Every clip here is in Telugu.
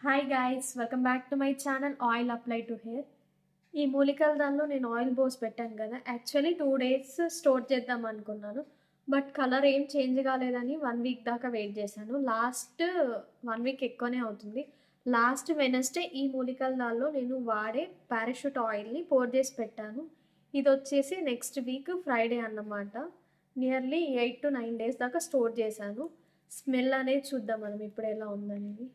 Hi guys, welcome back to my channel oil apply to hair. ఈ మూలికల దానిలో నేను ఆయిల్ పోసి పెట్టాను కదా. యాక్చువల్లీ 2 days స్టోర్ చేద్దాం అనుకున్నాను. బట్ కలర్ ఏం చేంజ్ కాలేదని 1 week దాకా వెయిట్ చేశాను. లాస్ట్ 1 week ఎక్కువనే అవుతుంది. లాస్ట్ వెనస్డే ఈ మూలికల దానిలో నేను వాడే పారాషూట్ ఆయిల్ని పోర్ చేసి పెట్టాను. ఇది వచ్చేసి నెక్స్ట్ వీక్ ఫ్రైడే అన్నమాట. నియర్లీ 8 to 9 days దాకా స్టోర్ చేశాను. స్మెల్ అనేది చూద్దాం మనం ఇప్పుడు ఎలా ఉందనేది.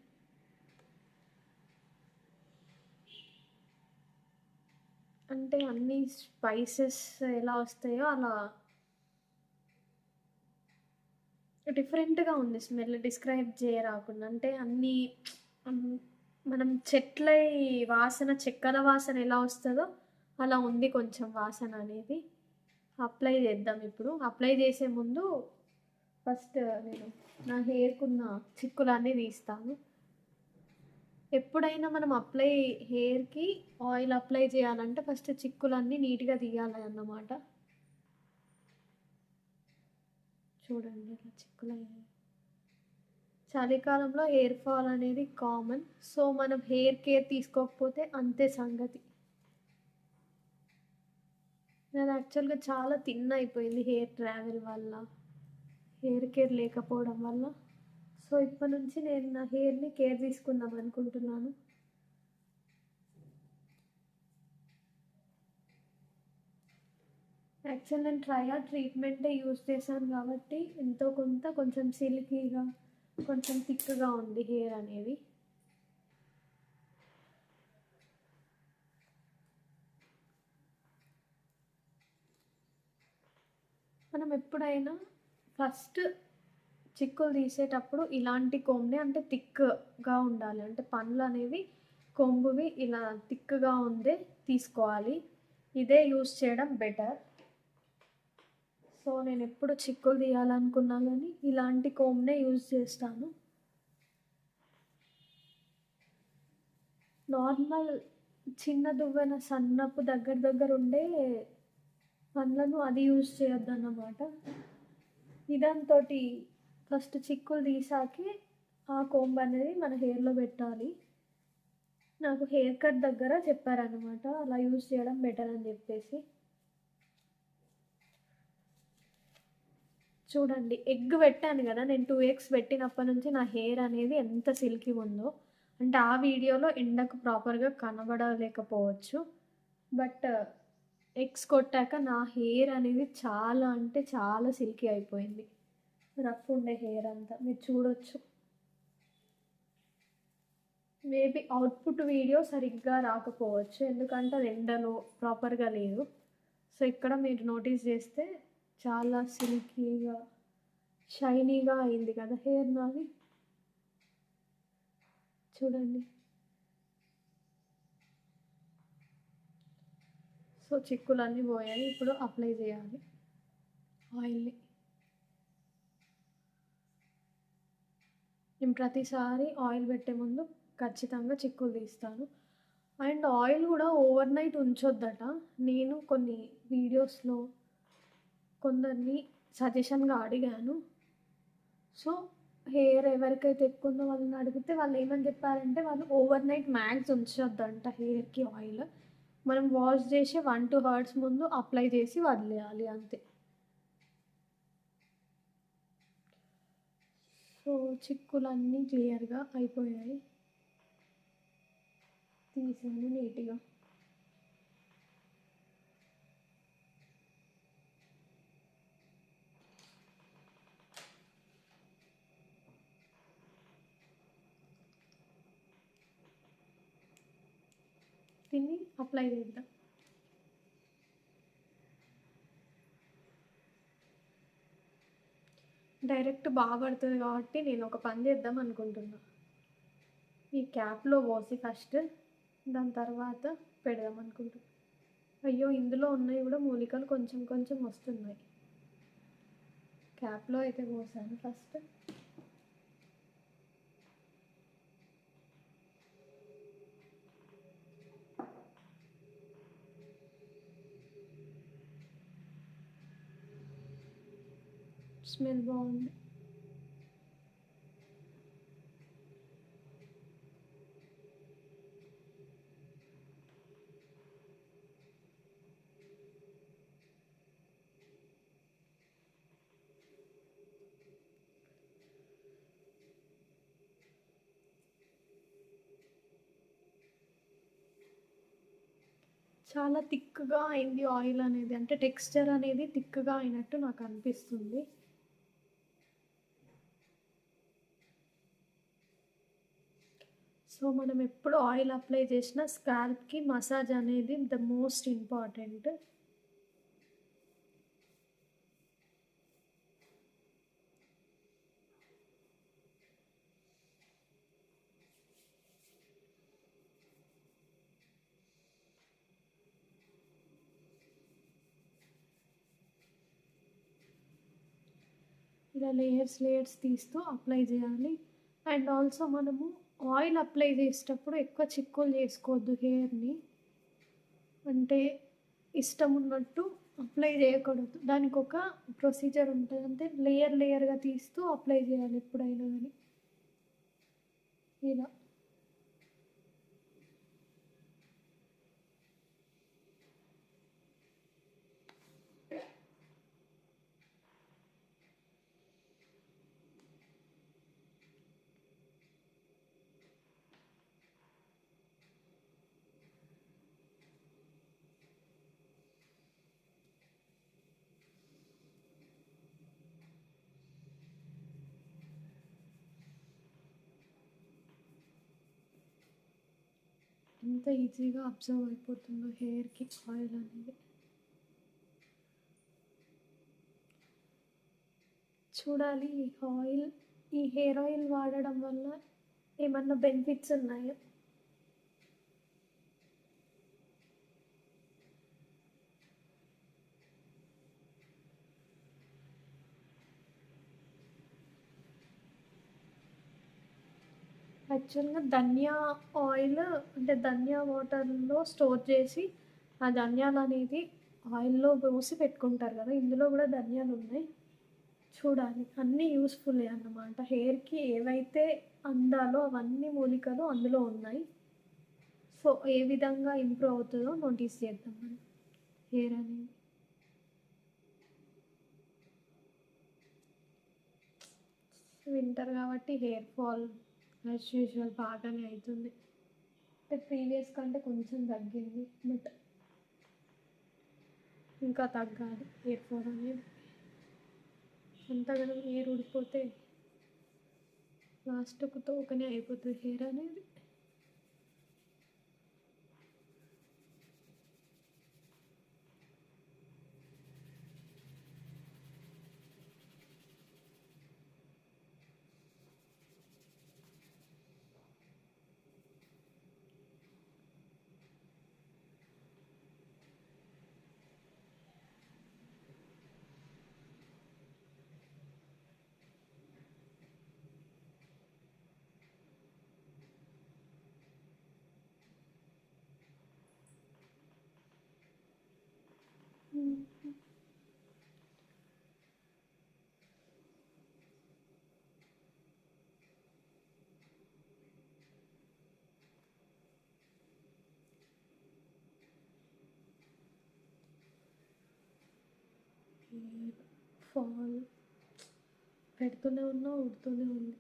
అంటే అన్ని స్పైసెస్ ఎలా వస్తాయో అలా డిఫరెంట్‌గా ఉంది స్మెల్, డిస్క్రైబ్ చేయరాకుండా. అంటే అన్నీ మనం చెట్లై వాసన, చెక్కల వాసన ఎలా వస్తదో అలా ఉంది కొంచెం వాసన అనేది. అప్లై చేద్దాం ఇప్పుడు. అప్లై చేసే ముందు ఫస్ట్ నేను నా హెయిర్‌కున్న చిక్కులన్నీ తీస్తాను. ఎప్పుడైనా మనం హెయిర్‌కి ఆయిల్ అప్లై చేయాలంటే ఫస్ట్ చిక్కులన్నీ నీట్‌గా తీయాలి అన్నమాట. చూడండి ఇలా చిక్కులయ్యాయి. చలికాలంలో హెయిర్ ఫాల్ అనేది కామన్. సో మనం హెయిర్ కేర్ తీసుకోకపోతే అంతే సంగతి. నాది యాక్చువల్‌గా చాలా థిన్ అయిపోయింది హెయిర్ ట్రావెల్ వల్ల, హెయిర్ కేర్ లేకపోవడం వల్ల. సో ఇప్పటి నుంచి నేను నా హెయిర్‌ని కేర్ తీసుకుందాం అనుకుంటున్నాను. యాక్చువల్ నేను ట్రీట్మెంటే యూజ్ చేశాను కాబట్టి ఎంతో కొంత కొంచెం సిల్కీగా, కొంచెం థిక్‌గా ఉంది హెయిర్ అనేది. మనం ఎప్పుడైనా ఫస్ట్ చిక్కులు తీసేటప్పుడు ఇలాంటి కొమ్ముని, అంటే థిక్‌గా ఉండాలి, అంటే పండ్లు అనేవి కొమ్మువి ఇలా థిక్‌గా ఉందే తీసుకోవాలి. ఇదే యూజ్ చేయడం బెటర్. సో నేను ఎప్పుడు చిక్కులు తీయాలనుకున్నా కానీ ఇలాంటి కోమ్నే యూజ్ చేస్తాను. నార్మల్ చిన్న దువ్వెన సన్నపు దగ్గర ఉండే పండ్లను అది యూజ్ చేయొద్దన్నమాట. ఇదంతో ఫస్ట్ చిక్కులు తీసాకే ఆ కోంబ్ అనేది మన హెయిర్లో పెట్టాలి. నాకు హెయిర్ కట్ దగ్గర చెప్పారనమాట అలా యూజ్ చేయడం బెటర్ అని చెప్పేసి. చూడండి, ఎగ్ పెట్టాను కదా నేను, 2 eggs పెట్టినప్పటి నుంచి నా హెయిర్ అనేది ఎంత సిల్కీ ఉందో. అంటే ఆ వీడియోలో ఎండకు ప్రాపర్గా కనబడలేకపోవచ్చు, బట్ ఎగ్స్ కొట్టాక నా హెయిర్ అనేది చాలా అంటే చాలా సిల్కీ అయిపోయింది. రఫ్ ఉండే హెయిర్ అంతా మీరు చూడొచ్చు. మేబీ అవుట్పుట్ వీడియో సరిగ్గా రాకపోవచ్చు, ఎందుకంటే అది ఎండలో ప్రాపర్గా లేదు. సో ఇక్కడ మీరు నోటీస్ చేస్తే చాలా సిల్కీగా, షైనీగా అయింది కదా హెయిర్ నాది. చూడండి. సో చిక్కులన్నీ పోయాయి. ఇప్పుడు అప్లై చేయాలి ఆయిల్ని. నేను ప్రతిసారి ఆయిల్ పెట్టే ముందు ఖచ్చితంగా చిక్కులు తీస్తాను. అండ్ ఆయిల్ కూడా ఓవర్ నైట్ ఉంచొద్దట. నేను కొన్ని వీడియోస్లో కొందరిని సజెషన్గా అడిగాను. సో హెయిర్ ఎవరికైతే ఎక్కువ ఉందో వాళ్ళని అడిగితే వాళ్ళు ఏమని చెప్పారంటే, వాళ్ళు ఓవర్ నైట్ మ్యాక్స్ ఉంచొద్దంట హెయిర్కి ఆయిల్. మనం వాష్ చేసి 1-2 hours ముందు అప్లై చేసి వదిలేయాలి అంతే. సో చిక్కులన్నీ క్లియర్గా అయిపోయాయి, తీసాను నీట్గా. దీన్ని అప్లై చేద్దాం. డైరెక్ట్ బాగా పడుతుంది కాబట్టి నేను ఒక పని చేద్దాం అనుకుంటున్నా. ఈ క్యాప్లో పోసి ఫస్ట్, దాని తర్వాత పెడదాం అనుకుంటున్నా. అయ్యో, ఇందులో ఉన్నాయి కూడా మూలికలు కొంచెం కొంచెం వస్తున్నాయి. క్యాప్లో అయితే పోసాను ఫస్ట్. స్మెల్ బాగుంది. చాలా థిక్‌గా అయింది ఆయిల్ అనేది. అంటే టెక్స్చర్ అనేది థిక్‌గా అయినట్టు నాకు అనిపిస్తుంది. సో, మనం ఎప్పుడు ఆయిల్ అప్లై చేసినా స్కాల్ప్‌కి మసాజ్ అనేది ద మోస్ట్ ఇంపార్టెంట్. ఇలా లేయర్స్ తీస్తూ అప్లై చేయాలి. అండ్ ఆల్సో మనము ఆయిల్ అప్లై చేసేటప్పుడు ఎక్కువ చిక్కులు చేసుకోవద్దు హెయిర్‌ని. అంటే ఇష్టం ఉన్నట్టు అప్లై చేయకూడదు. దానికొక ప్రొసీజర్ ఉంటది. అంటే లేయర్‌గా తీస్తూ అప్లై చేయాలి ఎప్పుడైనా గానీ. ఇలా. ఎంత ఈజీగా అబ్జర్వ్ అయిపోతుందో హెయిర్‌కి ఆయిల్ అనేది. చూడాలి ఈ హెయిర్ ఆయిల్ వాడడం వల్ల ఏమన్నా బెనిఫిట్స్ ఉన్నాయా? యాక్చువల్‌గా ధనియా ఆయిల్ అంటే ధనియా వాటర్‌లో స్టోర్ చేసి, ఆ ధనియాలనేది ఆయిల్‌లో పోసి పెట్టుకుంటారు కదా! ఇందులో కూడా ధనియాలున్నాయి. చూడాలి. అన్నీ యూజ్‌ఫుల్లే అన్నమాట. హెయిర్‌కి ఏవైతే అందాలో అవన్నీ మూలికలు అందులో ఉన్నాయి. సో, ఏ విధంగా ఇంప్రూవ్ అవుతదో నోటీస్ చేద్దాం మనం హెయిర్ అనేది. వింటర్ కాబట్టి హెయిర్ ఫాల్ యాజ్ యూజువల్ బాగానే అయితుంది. అంటే ప్రీవియస్ కంటే కొంచెం తగ్గింది. బట్ ఇంకా తగ్గాలి హెయిర్ ఫాల్ అనేది. అంతగానం హెయిర్ ఊడిపోతే లాస్ట్‌కు తోకనే అయిపోతుంది హెయిర్ అనేది. హెయిర్ ఫాల్ పెడుతూనే ఉన్నా ఊడుతూనే ఉంది.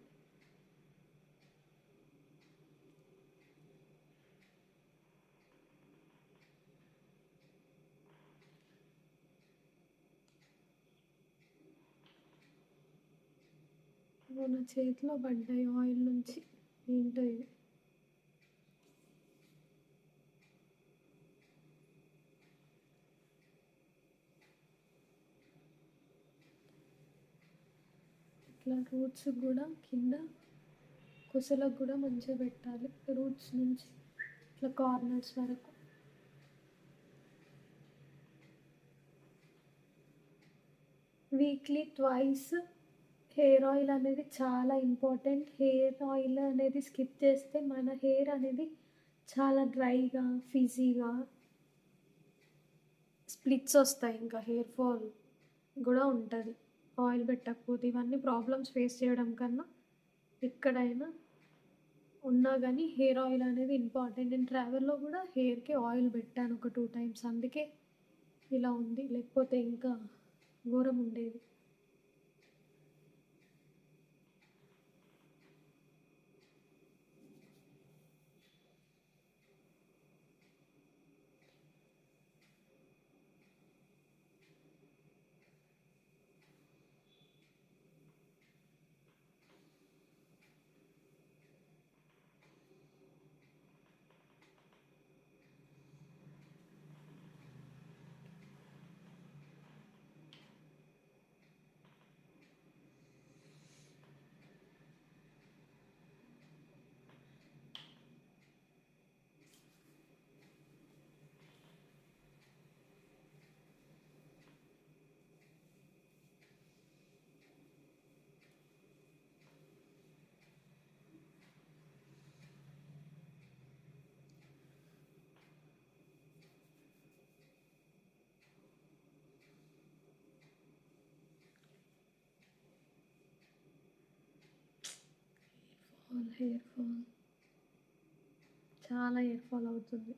నా చేతిలో పడ్డాయి ఆయిల్ నుంచి. ఏంటో ఇవి. ఇట్లా రూట్స్ కూడా కింద కుసలకు కూడా మంచిగా పెట్టాలి. రూట్స్ నుంచి ఇట్లా కార్నర్స్ వరకు. వీక్లీ ట్వైస్ హెయిర్ ఆయిల్ అనేది చాలా ఇంపార్టెంట్. హెయిర్ ఆయిల్ అనేది స్కిప్ చేస్తే మన హెయిర్ అనేది చాలా డ్రైగా, ఫిజీగా, స్ప్లిట్స్ వస్తాయి. ఇంకా హెయిర్ ఫాల్ కూడా ఉంటుంది ఆయిల్ పెట్టకపోతే. ఇవన్నీ ప్రాబ్లమ్స్ ఫేస్ చేయడం కన్నా ఎక్కడైనా ఉన్నా కానీ హెయిర్ ఆయిల్ అనేది ఇంపార్టెంట్. నేను ట్రావెల్లో కూడా హెయిర్‌కి ఆయిల్ పెట్టాను ఒక 2 టైమ్స్. అందుకే ఇలా ఉంది. లేకపోతే ఇంకా ఘోరం ఉండేది. హెయిర్ ఫాల్ చాలా హెయిర్ ఫాల్ అవుతుంది.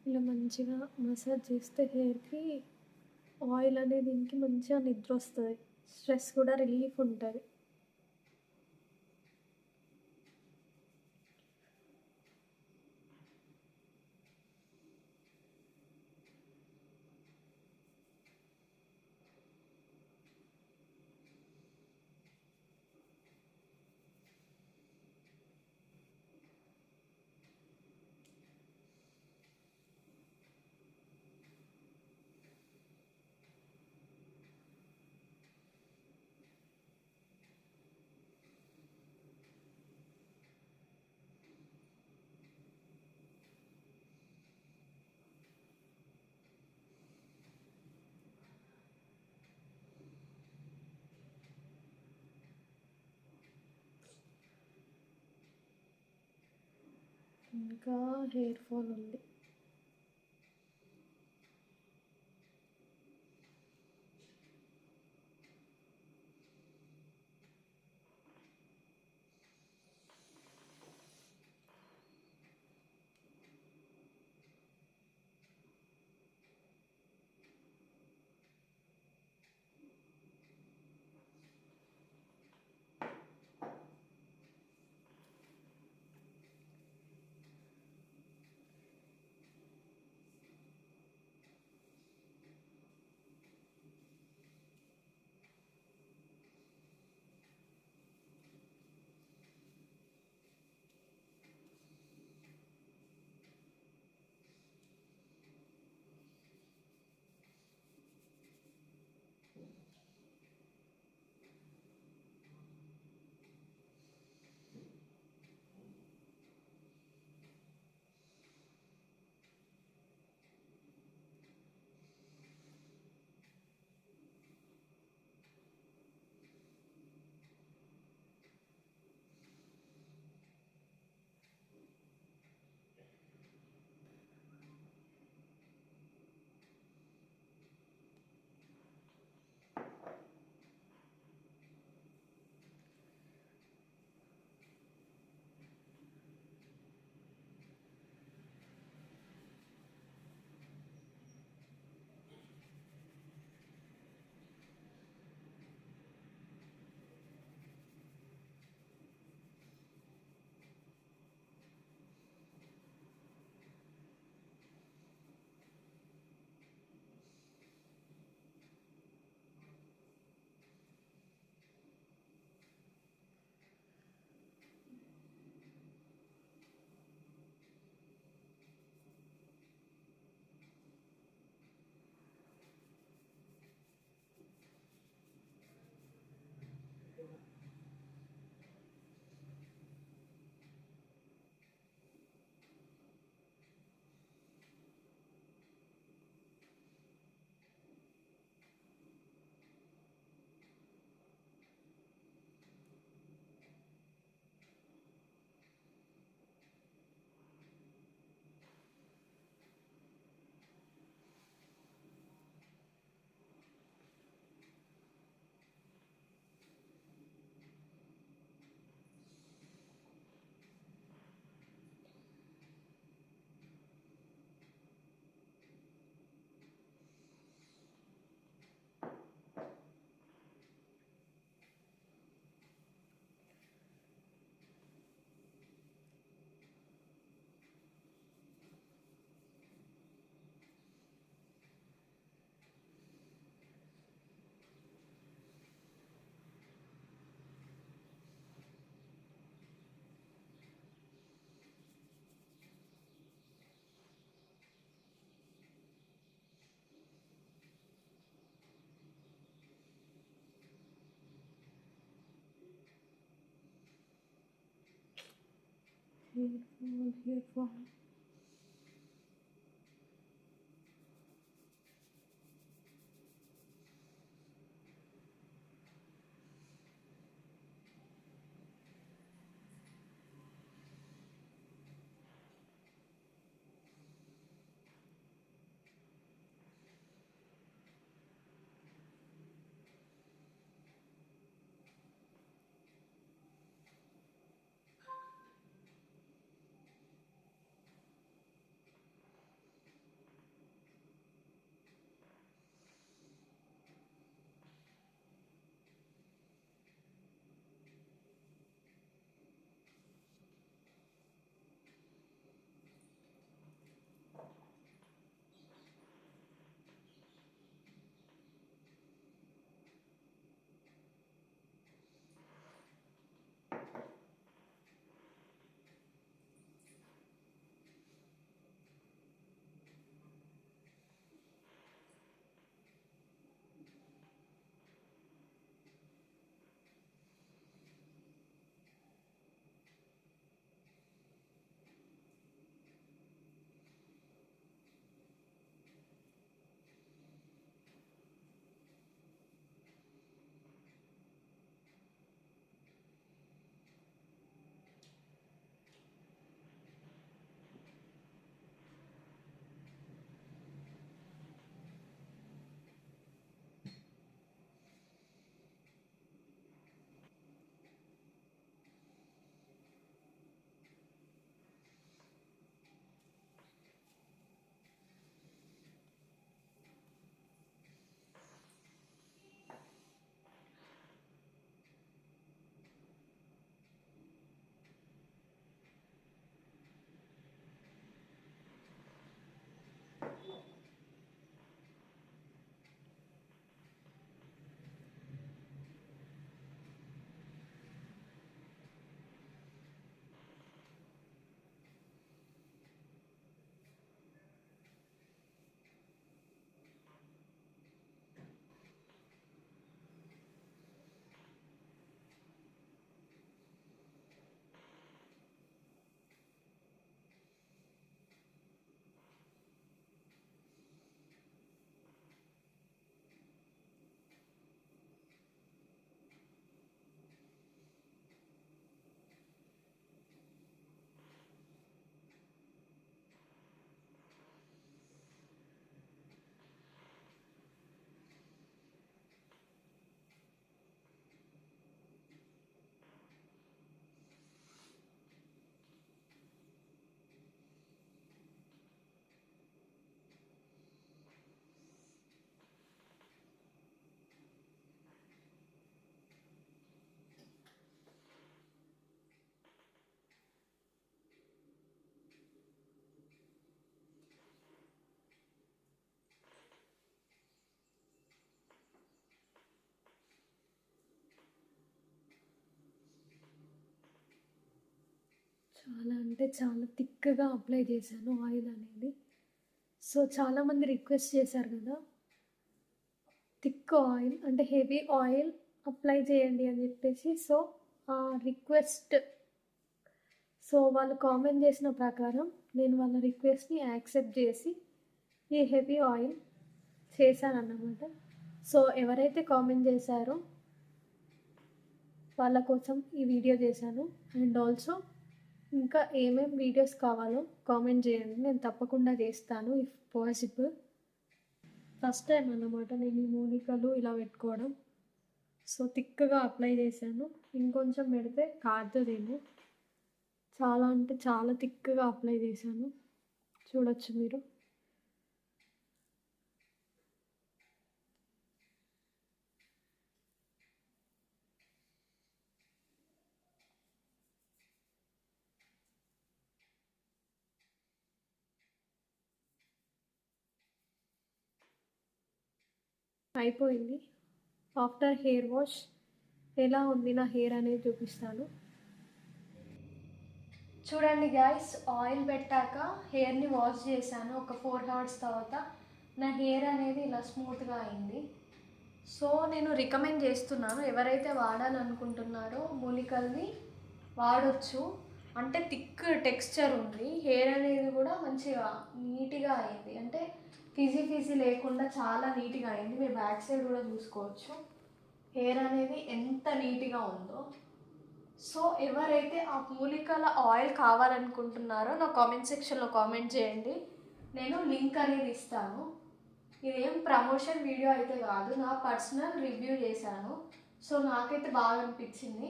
ఇలా మంచిగా మసాజ్ చేస్తే హెయిర్‌కి ఆయిల్ అనేది ఇంకి మంచిగా నిద్రొస్తది. స్ట్రెస్ కూడా రిలీఫ్ ఉంటది. ఇంకా హెయిర్ ఫాల్ ఉంది. Hair fall. చాలా అంటే చాలా థిక్‌గా అప్లై చేశాను ఆయిల్ అనేది. సో, చాలామంది రిక్వెస్ట్ చేశారు కదా! థిక్ ఆయిల్ అంటే హెవీ ఆయిల్ అప్లై చేయండి అని చెప్పేసి. సో, ఆ రిక్వెస్ట్ వాళ్ళు కామెంట్ చేసిన ప్రకారం నేను వాళ్ళ రిక్వెస్ట్‌ని యాక్సెప్ట్ చేసి ఈ హెవీ ఆయిల్ చేశానన్నమాట. సో, ఎవరైతే కామెంట్ చేశారో వాళ్ళ కోసం ఈ వీడియో చేశాను. అండ్ ఆల్సో ఇంకా ఏమేం వీడియోస్ కావాలో కామెంట్ చేయండి. నేను తప్పకుండా చేస్తాను ఇఫ్ పాసిబుల్. ఫస్ట్ టైం అన్నమాట నేను ఈ మూలికలు ఇలా పెట్టుకోవడం. సో, థిక్‌గా అప్లై చేశాను. ఇంకొంచెం పెడితే కారుతదేమో. చాలా అంటే చాలా థిక్‌గా అప్లై చేశాను. చూడొచ్చు మీరు. అయిపోయింది. ఆఫ్టర్ హెయిర్ వాష్ ఎలా ఉంది నా హెయిర్ అనేది చూపిస్తాను. చూడండి గాయ్స్, ఆయిల్ పెట్టాక హెయిర్ని వాష్ చేశాను. ఒక 4 అవర్స్ తర్వాత నా హెయిర్ అనేది ఇలా స్మూత్గా అయింది. సో, నేను రికమెండ్ చేస్తున్నాను ఎవరైతే వాడాలనుకుంటున్నారో మూలికల్ని వాడొచ్చు. అంటే థిక్ టెక్స్చర్ ఉంది. హెయిర్ అనేది కూడా మంచిగా నీట్గా అయింది, అంటే ఫిజీ లేకుండా చాలా నీట్గా అయింది. మీరు బ్యాక్ సైడ్ కూడా చూసుకోవచ్చు హెయిర్ అనేది ఎంత నీట్గా ఉందో. సో ఎవరైతే ఆ మూలికల ఆయిల్ కావాలనుకుంటున్నారో నా కామెంట్ సెక్షన్లో కామెంట్ చేయండి, నేను లింక్ అనేది ఇస్తాను. ఇదేం ప్రమోషన్ వీడియో అయితే కాదు, నా పర్సనల్ రివ్యూ చేశాను. సో నాకైతే బాగా అనిపించింది.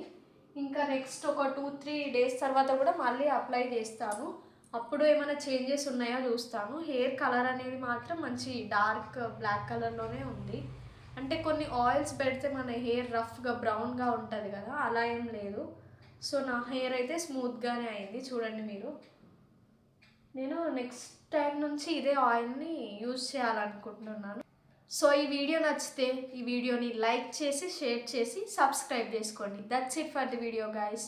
ఇంకా నెక్స్ట్ ఒక 2-3 డేస్ తర్వాత కూడా మళ్ళీ అప్లై చేస్తాను. అప్పుడు ఏమైనా చేంజెస్ ఉన్నాయో చూస్తాను. హెయిర్ కలర్ అనేది మాత్రం మంచి డార్క్ బ్లాక్ కలర్లోనే ఉంది. అంటే కొన్ని ఆయిల్స్ పెడితే మన హెయిర్ రఫ్గా బ్రౌన్గా ఉంటుంది కదా, అలా ఏం లేదు. సో నా హెయిర్ అయితే స్మూత్గానే అయింది. చూడండి మీరు, నేను నెక్స్ట్ టైం నుంచి ఇదే ఆయిల్ని యూజ్ చేయాలనుకుంటున్నాను. సో ఈ వీడియో నచ్చితే ఈ వీడియోని లైక్ చేసి షేర్ చేసి సబ్స్క్రైబ్ చేసుకోండి. That's it for the video guys.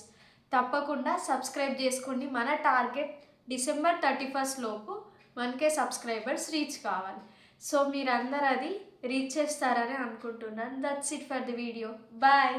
తప్పకుండా సబ్స్క్రైబ్ చేసుకోండి. మన టార్గెట్ డిసెంబర్ 31 లోపు 1K సబ్స్క్రైబర్స్ రీచ్ కావాలి. సో మీరందరూ అది రీచ్ చేస్తారని అనుకుంటున్నాను. That's it for the video. Bye.